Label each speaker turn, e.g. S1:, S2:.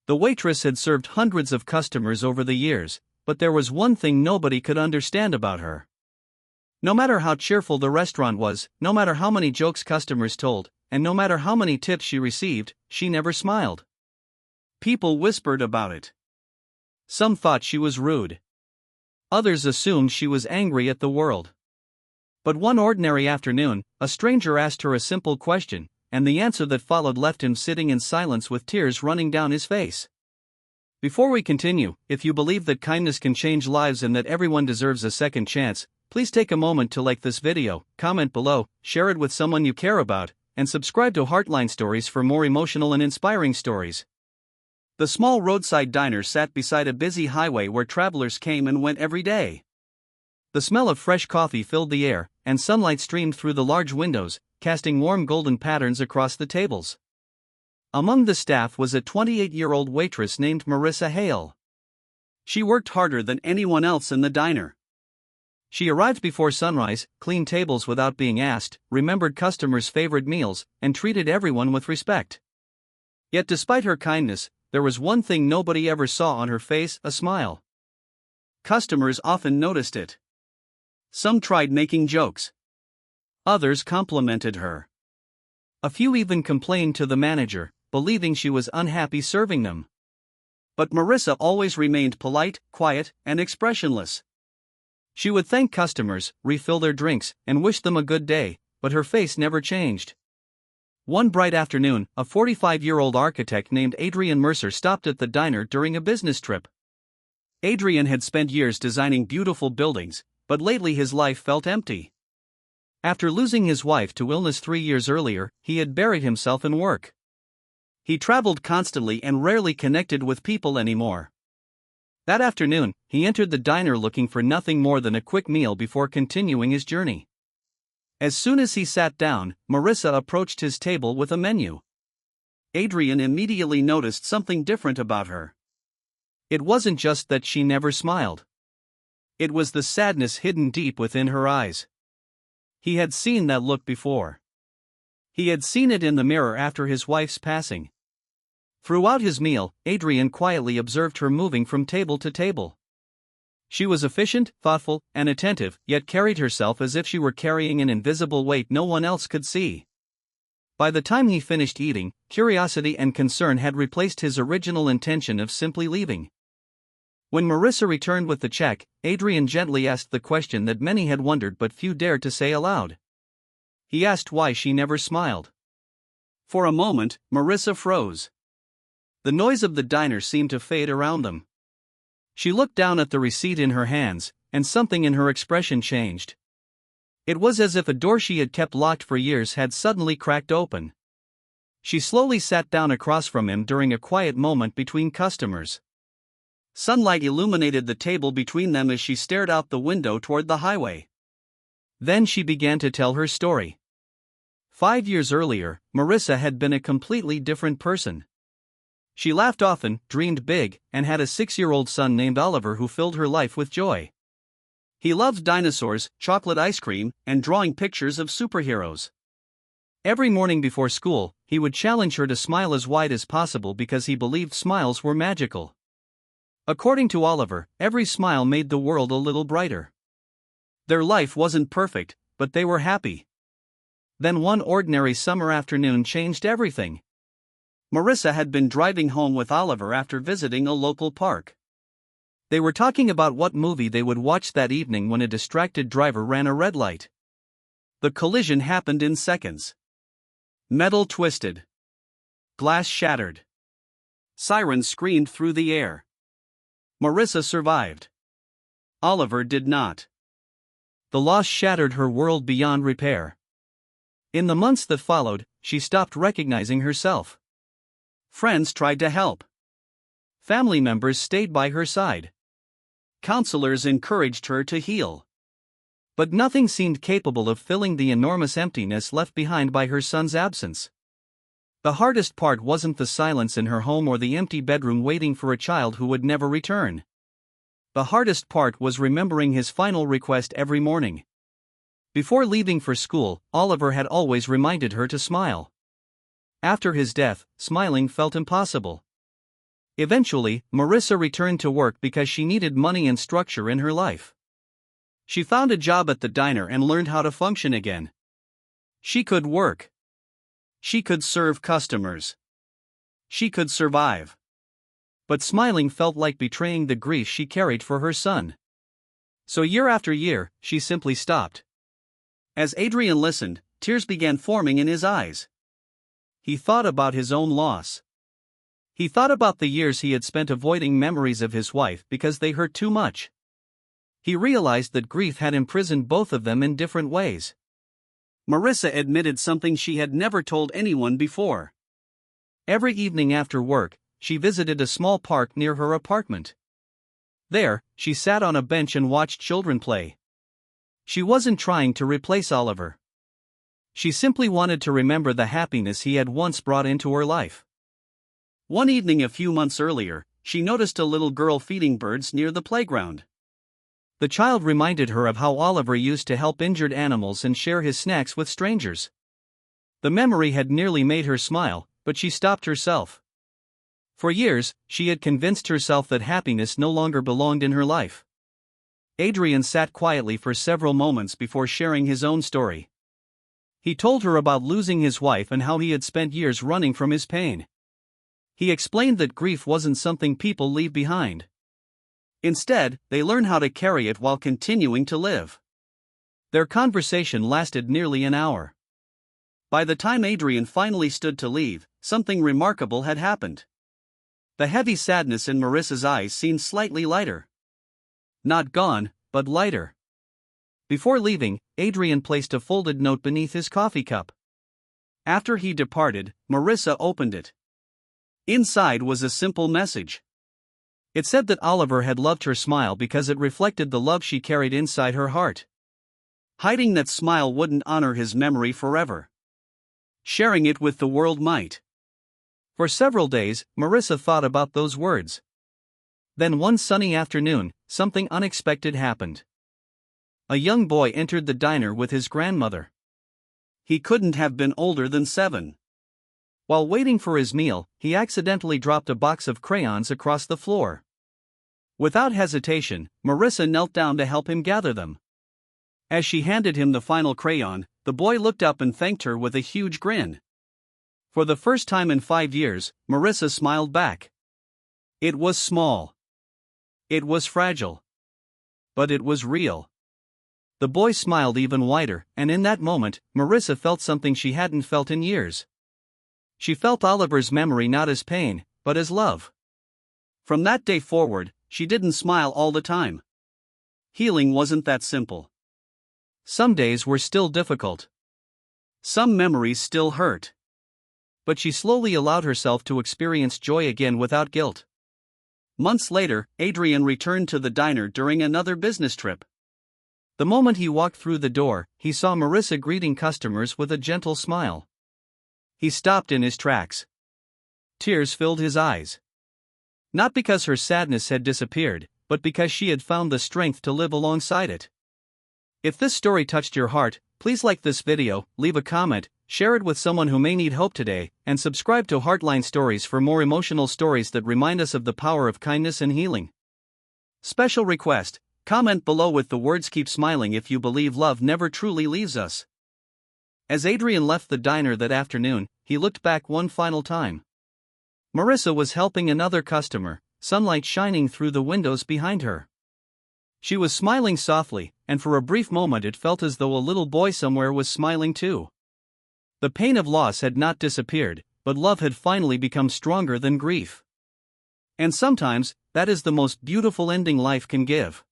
S1: The waitress had served hundreds of customers over the years, but there was one thing nobody could understand about her. No matter how cheerful the restaurant was, no matter how many jokes customers told, and no matter how many tips she received, she never smiled. People whispered about it. Some thought she was rude. Others assumed she was angry at the world. But one ordinary afternoon, a stranger asked her a simple question, and the answer that followed left him sitting in silence with tears running down his face. Before we continue, if you believe that kindness can change lives and that everyone deserves a second chance, please take a moment to like this video, comment below, share it with someone you care about, and subscribe to Heartline Stories for more emotional and inspiring stories. The small roadside diner sat beside a busy highway where travelers came and went every day. The smell of fresh coffee filled the air, and sunlight streamed through the large windows, casting warm golden patterns across the tables. Among the staff was a 28-year-old waitress named Marissa Hale. She worked harder than anyone else in the diner. She arrived before sunrise, cleaned tables without being asked, remembered customers' favorite meals, and treated everyone with respect. Yet despite her kindness, there was one thing nobody ever saw on her face: a smile. Customers often noticed it. Some tried making jokes. Others complimented her. A few even complained to the manager, believing she was unhappy serving them. But Marissa always remained polite, quiet, and expressionless. She would thank customers, refill their drinks, and wish them a good day, but her face never changed. One bright afternoon, a 45-year-old architect named Adrian stopped at the diner during a business trip. Adrian had spent years designing beautiful buildings, but lately his life felt empty. After losing his wife to illness 3 years earlier, he had buried himself in work. He traveled constantly and rarely connected with people anymore. That afternoon, he entered the diner looking for nothing more than a quick meal before continuing his journey. As soon as he sat down, Marissa approached his table with a menu. Adrian immediately noticed something different about her. It wasn't just that she never smiled. It was the sadness hidden deep within her eyes. He had seen that look before. He had seen it in the mirror after his wife's passing. Throughout his meal, Adrian quietly observed her moving from table to table. She was efficient, thoughtful, and attentive, yet carried herself as if she were carrying an invisible weight no one else could see. By the time he finished eating, curiosity and concern had replaced his original intention of simply leaving. When Marissa returned with the check, Adrian gently asked the question that many had wondered but few dared to say aloud. He asked why she never smiled. For a moment, Marissa froze. The noise of the diner seemed to fade around them. She looked down at the receipt in her hands, and something in her expression changed. It was as if a door she had kept locked for years had suddenly cracked open. She slowly sat down across from him during a quiet moment between customers. Sunlight illuminated the table between them as she stared out the window toward the highway. Then she began to tell her story. 5 years earlier, Marissa had been a completely different person. She laughed often, dreamed big, and had a 6-year-old son named Oliver who filled her life with joy. He loved dinosaurs, chocolate ice cream, and drawing pictures of superheroes. Every morning before school, he would challenge her to smile as wide as possible because he believed smiles were magical. According to Oliver, every smile made the world a little brighter. Their life wasn't perfect, but they were happy. Then one ordinary summer afternoon changed everything. Marissa had been driving home with Oliver after visiting a local park. They were talking about what movie they would watch that evening when a distracted driver ran a red light. The collision happened in seconds. Metal twisted. Glass shattered. Sirens screamed through the air. Marissa survived. Oliver did not. The loss shattered her world beyond repair. In the months that followed, she stopped recognizing herself. Friends tried to help. Family members stayed by her side. Counselors encouraged her to heal. But nothing seemed capable of filling the enormous emptiness left behind by her son's absence. The hardest part wasn't the silence in her home or the empty bedroom waiting for a child who would never return. The hardest part was remembering his final request every morning. Before leaving for school, Oliver had always reminded her to smile. After his death, smiling felt impossible. Eventually, Marissa returned to work because she needed money and structure in her life. She found a job at the diner and learned how to function again. She could work. She could serve customers. She could survive. But smiling felt like betraying the grief she carried for her son. So year after year, she simply stopped. As Adrian listened, tears began forming in his eyes. He thought about his own loss. He thought about the years he had spent avoiding memories of his wife because they hurt too much. He realized that grief had imprisoned both of them in different ways. Marissa admitted something she had never told anyone before. Every evening after work, she visited a small park near her apartment. There, she sat on a bench and watched children play. She wasn't trying to replace Oliver. She simply wanted to remember the happiness he had once brought into her life. One evening a few months earlier, she noticed a little girl feeding birds near the playground. The child reminded her of how Oliver used to help injured animals and share his snacks with strangers. The memory had nearly made her smile, but she stopped herself. For years, she had convinced herself that happiness no longer belonged in her life. Adrian sat quietly for several moments before sharing his own story. He told her about losing his wife and how he had spent years running from his pain. He explained that grief wasn't something people leave behind. Instead, they learn how to carry it while continuing to live. Their conversation lasted nearly an hour. By the time Adrian finally stood to leave, something remarkable had happened. The heavy sadness in Marissa's eyes seemed slightly lighter. Not gone, but lighter. Before leaving, Adrian placed a folded note beneath his coffee cup. After he departed, Marissa opened it. Inside was a simple message. It said that Oliver had loved her smile because it reflected the love she carried inside her heart. Hiding that smile wouldn't honor his memory forever. Sharing it with the world might. For several days, Marissa thought about those words. Then one sunny afternoon, something unexpected happened. A young boy entered the diner with his grandmother. He couldn't have been older than 7. While waiting for his meal, he accidentally dropped a box of crayons across the floor. Without hesitation, Marissa knelt down to help him gather them. As she handed him the final crayon, the boy looked up and thanked her with a huge grin. For the first time in 5 years, Marissa smiled back. It was small. It was fragile. But it was real. The boy smiled even wider, and in that moment, Marissa felt something she hadn't felt in years. She felt Oliver's memory not as pain, but as love. From that day forward, she didn't smile all the time. Healing wasn't that simple. Some days were still difficult. Some memories still hurt. But she slowly allowed herself to experience joy again without guilt. Months later, Adrian returned to the diner during another business trip. The moment he walked through the door, he saw Marissa greeting customers with a gentle smile. He stopped in his tracks. Tears filled his eyes. Not because her sadness had disappeared, but because she had found the strength to live alongside it. If this story touched your heart, please like this video, leave a comment, share it with someone who may need hope today, and subscribe to Heartline Stories for more emotional stories that remind us of the power of kindness and healing. Special request: comment below with the words "keep smiling" if you believe love never truly leaves us. As Adrian left the diner that afternoon, he looked back one final time. Marissa was helping another customer, sunlight shining through the windows behind her. She was smiling softly, and for a brief moment it felt as though a little boy somewhere was smiling too. The pain of loss had not disappeared, but love had finally become stronger than grief. And sometimes, that is the most beautiful ending life can give.